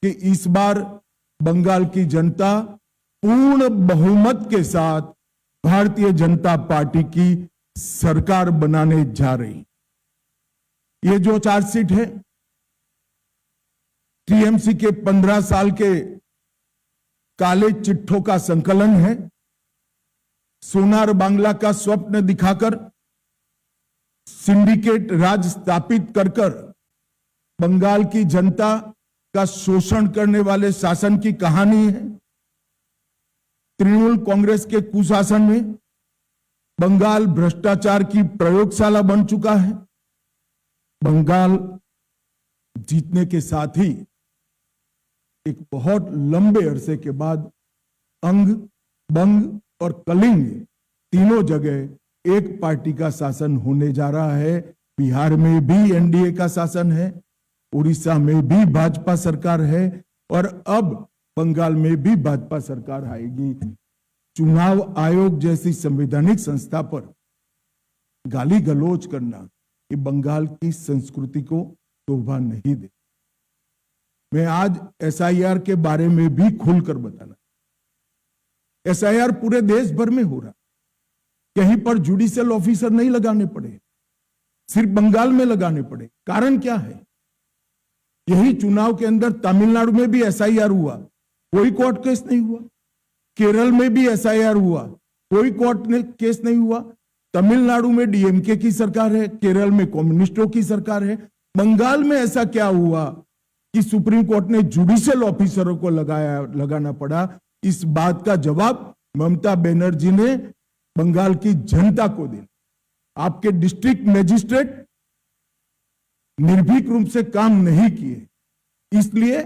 कि इस बार बंगाल की जनता पूर्ण बहुमत के साथ भारतीय जनता पार्टी की सरकार बनाने जा रही। ये जो चार्जशीट है टीएमसी के 15 साल के काले चिट्ठों का संकलन है। सोनार बांग्ला का स्वप्न दिखाकर सिंडिकेट राज स्थापित कर बंगाल की जनता का शोषण करने वाले शासन की कहानी है। तृणमूल कांग्रेस के कुशासन में बंगाल भ्रष्टाचार की प्रयोगशाला बन चुका है। बंगाल जीतने के साथ ही एक बहुत लंबे अरसे के बाद अंग, बंग और कलिंग तीनों जगह एक पार्टी का शासन होने जा रहा है। बिहार में भी एनडीए का शासन है, उड़ीसा में भी भाजपा सरकार है और अब बंगाल में भी भाजपा सरकार आएगी। चुनाव आयोग जैसी संवैधानिक संस्था पर गाली गलौज करना ये बंगाल की संस्कृति को शोभा नहीं दे। मैं आज एसआईआर के बारे में भी खुलकर बताना। एसआईआर पूरे देश भर में हो रहा, कहीं पर जुडिशियल ऑफिसर नहीं लगाने पड़े, सिर्फ बंगाल में लगाने पड़े। कारण क्या है? यही चुनाव के अंदर तमिलनाडु में भी एसआईआर हुआ, कोई कोर्ट केस नहीं हुआ। केरल में भी एसआईआर हुआ, कोई कोर्ट केस नहीं हुआ। तमिलनाडु में डीएमके की सरकार है, केरल में कम्युनिस्टों की सरकार है। बंगाल में ऐसा क्या हुआ कि सुप्रीम कोर्ट ने जुडिशियल ऑफिसरों को लगाना पड़ा? इस बात का जवाब ममता बनर्जी ने बंगाल की जनता को दिया। आपके डिस्ट्रिक्ट मजिस्ट्रेट निर्भीक रूप से काम नहीं किए, इसलिए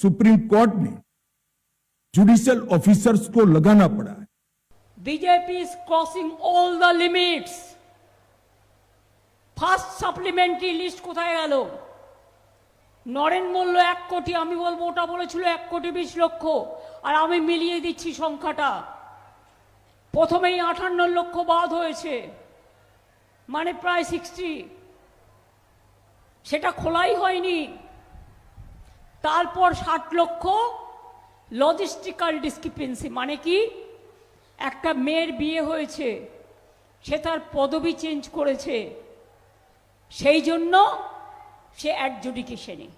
सुप्रीम कोर्ट ने जुडिशियल ऑफिसर्स को लगाना पड़ा है। BJP is crossing all the limits. First supplementary list কোথায় গেল? নরেন বলল 1 কোটি, আমি বলবো ওটা বলেছিল 1,20,00,000 আর আমি মিলিয়ে দিচ্ছি সংখ্যাটা। প্রথমেই 58 লক্ষ বাদ হয়েছে, মানে প্রায় 60। সেটা খোলাই হয়নি। তারপর 60 লক্ষ লজিস্টিক্যাল ডিসক্রিপেন্সি, মানে কি একটা মেয়ের বিয়ে হয়েছে, সে তার পদবি চেঞ্জ করেছে, সেই জন্য সে অ্যাডজুডিকেশনে।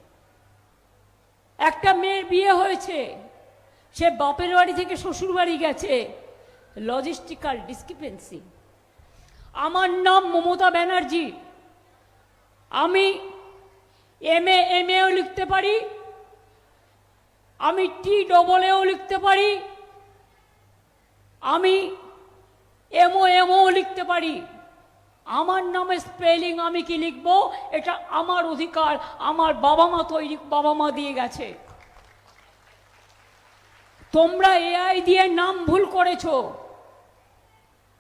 একটা মেয়ের বিয়ে হয়েছে, সে বাপের বাড়ি থেকে শ্বশুর বাড়ি গেছে, লজিস্টিক্যাল ডিসক্রিপেন্সি। আমার নাম মমতা ব্যানার্জি, আমি এমএও লিখতে পারি, আমি TEEও লিখতে পারি, আমি এমও লিখতে পারি। আমার নামে স্পেলিং আমি কি লিখবো এটা আমার অধিকার, আমার বাবা মা দিয়ে গেছে। তোমরা এআই দিয়ে নাম ভুল করেছো,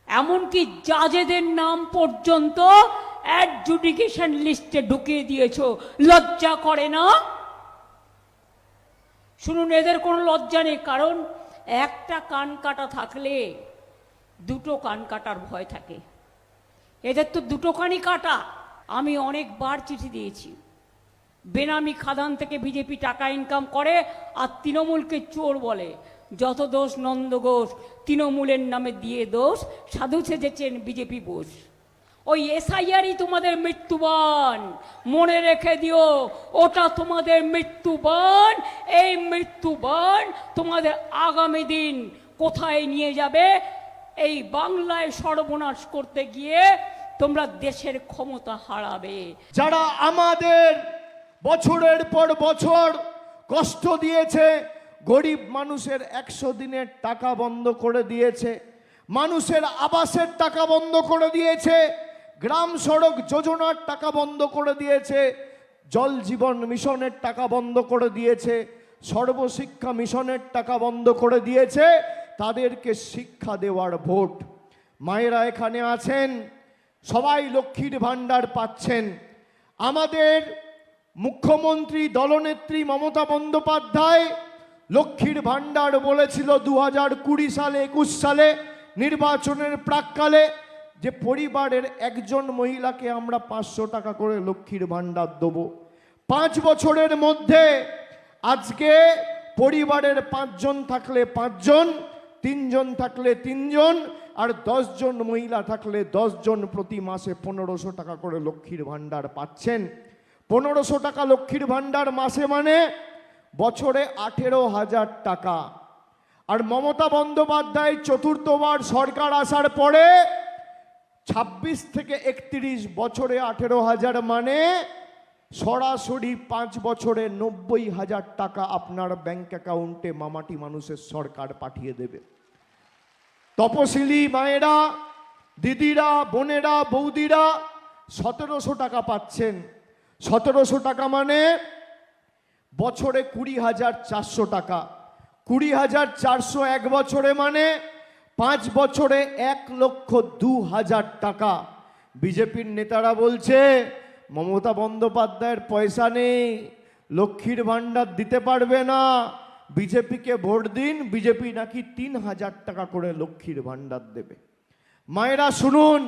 এমনকি জাজেদের নাম পর্যন্ত অ্যাডজুডিকেশন লিস্টে ঢুকিয়ে দিয়েছো। লজ্জা করে না? শুনুন, এদের কোনো লজ্জা নেই, কারণ একটা কান কাটা থাকলে দুটো কান কাটার ভয় থাকে। এদের তো দুটো কানই কাটা। আমি অনেকবার চিঠি দিয়েছি, বেনামি খাদান থেকে বিজেপি টাকা ইনকাম করে আর তৃণমূলকে চোর বলে। যত দোষ নন্দ ঘোষ, তৃণমূলের নামে দিয়ে দোষ, সাধু সেজেছেন বিজেপি বোস। ওই এসআইআরই তোমাদের মৃত্যুবান, মনে রেখে দিও, ওটা তোমাদের মৃত্যুবান। এই মৃত্যুবান তোমাদের আগামী দিন কোথায় নিয়ে যাবে? এই বাংলায় সর্বনাশ করতে গিয়ে তোমরা দেশের ক্ষমতা হারাবে। যারা আমাদের বছরের পর বছর কষ্ট দিয়েছে, গরিব মানুষের 100 দিনের টাকা বন্ধ করে দিয়েছে, মানুষের আবাসের টাকা বন্ধ করে দিয়েছে, গ্রাম সড়ক যোজনার টাকা বন্ধ করে দিয়েছে, জল জীবন মিশনের টাকা বন্ধ করে দিয়েছে, সর্বশিক্ষা মিশনের টাকা বন্ধ করে দিয়েছে, তাদেরকে শিক্ষা দেওয়ার ভোট। মায়েরা এখানে আছেন, সবাই লক্ষ্মীর ভাণ্ডার পাচ্ছেন। আমাদের মুখ্যমন্ত্রী দলনেত্রী মমতা বন্দ্যোপাধ্যায় লক্ষ্মীর ভাণ্ডার বলেছিল 2020 সালে 21 সালে নির্বাচনের প্রাক্কালে যে পরিবারের একজন মহিলাকে আমরা 500 টাকা করে লক্ষ্মীর ভাণ্ডার দেব। 5 বছরের মধ্যে আজকে পরিবারের 5 জন থাকলে 5 জন, 3 জন থাকলে 3 জন, আর 10 জন মহিলা থাকলে 10 জন প্রতি মাসে 1500 টাকা করে লক্ষ্মীর ভাণ্ডার পাচ্ছেন। 1500 টাকা লক্ষ্মীর ভাণ্ডার মাসে মানে বছরে 18,000 টাকা। আর মমতা বন্দ্যোপাধ্যায় চতুর্থবার সরকার আসার পরে 26 থেকে 31 বছরে 18,000 মানে সরাসরি 5 বছরে 90,000 টাকা আপনার ব্যাংক অ্যাকাউন্টে মামাটি মানুষের সরকার পাঠিয়ে দেবে। তপশিলি মায়েরা, দিদিরা, বোনেরা, বৌদিরা 1700 টাকা পাচ্ছেন। 1700 টাকা মানে বছরে 20,400 টাকা। 20,400 এক বছরে মানে 5 বছরে 1,02,000 টাকা। বিজেপির নেতারা বলছে মমতা বন্দ্যোপাধ্যায়ের পয়সা নেই, লক্ষ্মীর ভাণ্ডার দিতে পারবে না, বিজেপিকে ভোট দিন, বিজেপি নাকি 3,000 টাকা করে লক্ষ্মীর ভাণ্ডার দেবে। মায়েরা শুনুন,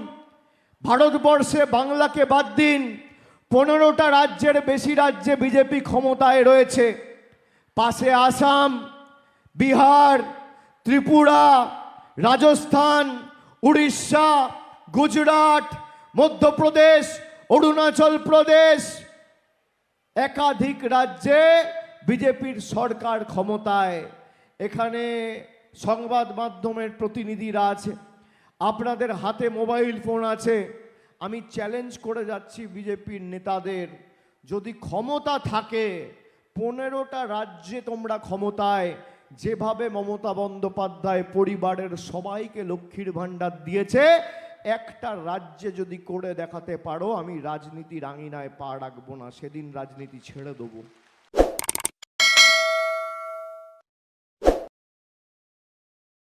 ভারতবর্ষে বাংলাকে বাদ দিন 15টা রাজ্যের বেশি রাজ্যে বিজেপি ক্ষমতায় রয়েছে। পাশে আসাম, বিহার, ত্রিপুরা, রাজস্থান, উড়িষ্যা, গুজরাট, মধ্যপ্রদেশ, অরুণাচল প্রদেশ, একাধিক রাজ্যে বিজেপির সরকার ক্ষমতায়। এখানে সংবাদ মাধ্যমের প্রতিনিধিরা আছে, আপনাদের হাতে মোবাইল ফোন আছে। আমি চ্যালেঞ্জ করে যাচ্ছি বিজেপির নেতাদের, যদি ক্ষমতা থাকে 15টা রাজ্যে তোমরা ক্ষমতায়, যেভাবে মমতা বন্দ্যোপাধ্যায় পরিবারের সবাইকে লক্ষ্মীর ভাণ্ডার দিয়েছে, একটা রাজ্যে যদি করে দেখাতে পারো, আমি রাজনীতির আঙিনায় পা রাখবো না, সেদিন রাজনীতি ছেড়ে দেবো।